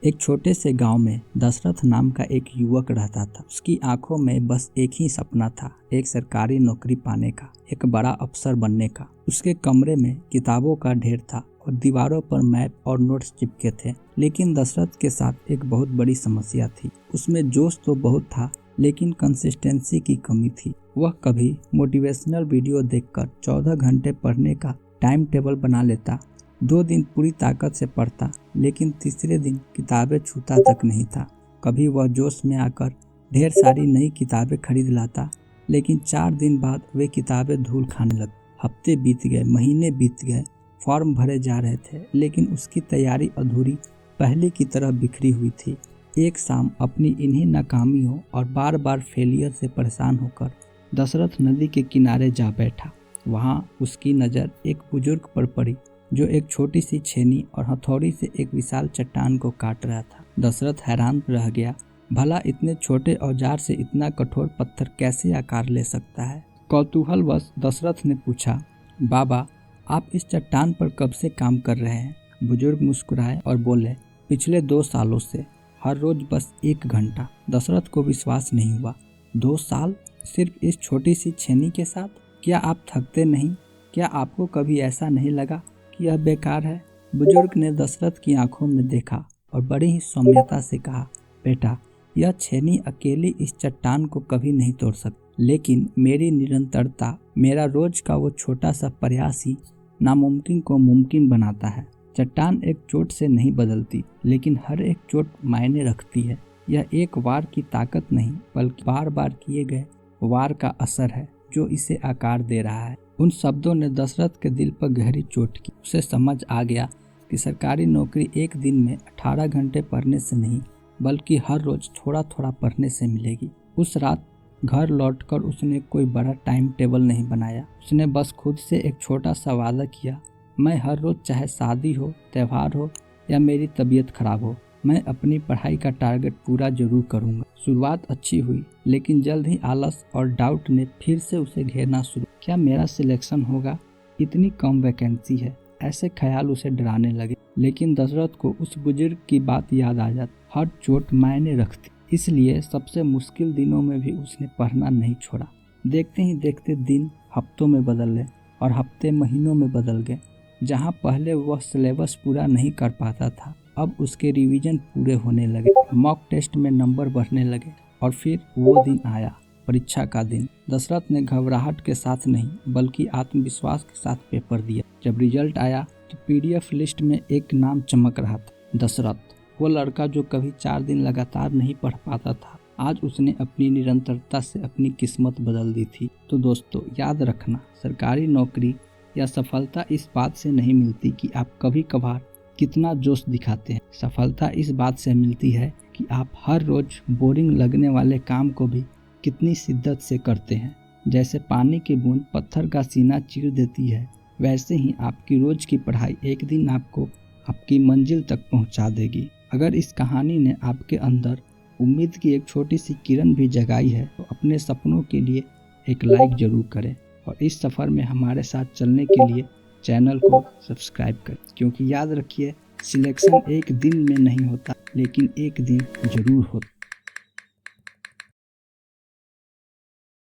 एक छोटे से गांव में दशरथ नाम का एक युवक रहता था। उसकी आंखों में बस एक ही सपना था, एक सरकारी नौकरी पाने का, एक बड़ा अफसर बनने का। उसके कमरे में किताबों का ढेर था और दीवारों पर मैप और नोट्स चिपके थे। लेकिन दशरथ के साथ एक बहुत बड़ी समस्या थी। उसमें जोश तो बहुत था, लेकिन कंसिस्टेंसी की कमी थी। वह कभी मोटिवेशनल वीडियो देखकर 14 घंटे पढ़ने का टाइम टेबल बना लेता, 2 दिन पूरी ताकत से पढ़ता, लेकिन तीसरे दिन किताबें छूता तक नहीं था। कभी वह जोश में आकर ढेर सारी नई किताबें खरीद लाता, लेकिन 4 दिन बाद वे किताबें धूल खाने लगी। हफ्ते बीत गए, महीने बीत गए, फॉर्म भरे जा रहे थे, लेकिन उसकी तैयारी अधूरी पहले की तरह बिखरी हुई थी। एक शाम अपनी इन्हीं नाकामियों और बार बार फेलियर से परेशान होकर दशरथ नदी के किनारे जा बैठा। वहाँ उसकी नज़र एक बुजुर्ग पर पड़ी जो एक छोटी सी छेनी और हथौड़ी से एक विशाल चट्टान को काट रहा था। दशरथ हैरान रह गया, भला इतने छोटे औजार से इतना कठोर पत्थर कैसे आकार ले सकता है। कौतूहलवश दशरथ ने पूछा, बाबा, आप इस चट्टान पर कब से काम कर रहे हैं? बुजुर्ग मुस्कुराए और बोले, पिछले 2 सालों से, हर रोज बस 1 घंटा। दशरथ को विश्वास नहीं हुआ। 2 साल सिर्फ इस छोटी सी छेनी के साथ? क्या आप थकते नहीं? क्या आपको कभी ऐसा नहीं लगा कि यह बेकार है? बुजुर्ग ने दशरथ की आंखों में देखा और बड़ी ही सौम्यता से कहा, बेटा, यह छेनी अकेली इस चट्टान को कभी नहीं तोड़ सकती, लेकिन मेरी निरंतरता, मेरा रोज का वो छोटा सा प्रयास ही नामुमकिन को मुमकिन बनाता है। चट्टान एक चोट से नहीं बदलती, लेकिन हर एक चोट मायने रखती है। यह एक वार की ताकत नहीं, बल्कि बार बार किए गए वार का असर है जो इसे आकार दे रहा है। उन शब्दों ने दशरथ के दिल पर गहरी चोट की। उसे समझ आ गया कि सरकारी नौकरी एक दिन में 18 घंटे पढ़ने से नहीं, बल्कि हर रोज थोड़ा थोड़ा पढ़ने से मिलेगी। उस रात घर लौटकर उसने कोई बड़ा टाइम टेबल नहीं बनाया। उसने बस खुद से एक छोटा सा वादा किया, मैं हर रोज, चाहे शादी हो, त्यौहार हो या मेरी तबीयत खराब हो, मैं अपनी पढ़ाई का टारगेट पूरा जरूर करूंगा। शुरुआत अच्छी हुई, लेकिन जल्द ही आलस और डाउट ने फिर से उसे घेरना शुरू। क्या मेरा सिलेक्शन होगा? इतनी कम वैकेंसी है। ऐसे ख्याल उसे डराने लगे। लेकिन दशरथ को उस बुजुर्ग की बात याद आ जाती, हर चोट मायने रखती। इसलिए सबसे मुश्किल दिनों में भी उसने पढ़ना नहीं छोड़ा। देखते ही देखते दिन हफ्तों में बदल गए और हफ्ते महीनों में बदल गए। जहाँ पहले वह सिलेबस पूरा नहीं कर पाता था, अब उसके रिवीजन पूरे होने लगे, मॉक टेस्ट में नंबर बढ़ने लगे। और फिर वो दिन आया, परीक्षा का दिन। दशरथ ने घबराहट के साथ नहीं, बल्कि आत्मविश्वास के साथ पेपर दिया। जब रिजल्ट आया तो पीडीएफ लिस्ट में एक नाम चमक रहा था, दशरथ। वो लड़का जो कभी 4 दिन लगातार नहीं पढ़ पाता था, आज उसने अपनी निरंतरता से अपनी किस्मत बदल दी थी। तो दोस्तों, याद रखना, सरकारी नौकरी या सफलता इस बात से नहीं मिलती कि आप कभी कभार कितना जोश दिखाते हैं। सफलता इस बात से मिलती है कि आप हर रोज बोरिंग लगने वाले काम को भी कितनी शिद्दत से करते हैं। जैसे पानी की बूंद पत्थर का सीना चीर देती है, वैसे ही आपकी रोज की पढ़ाई एक दिन आपको आपकी मंजिल तक पहुंचा देगी। अगर इस कहानी ने आपके अंदर उम्मीद की एक छोटी सी किरण भी जगाई है, तो अपने सपनों के लिए एक लाइक जरूर करें और इस सफ़र में हमारे साथ चलने के लिए चैनल को सब्सक्राइब करें। क्योंकि याद रखिए, सिलेक्शन एक दिन में नहीं होता, लेकिन एक दिन जरूर होता।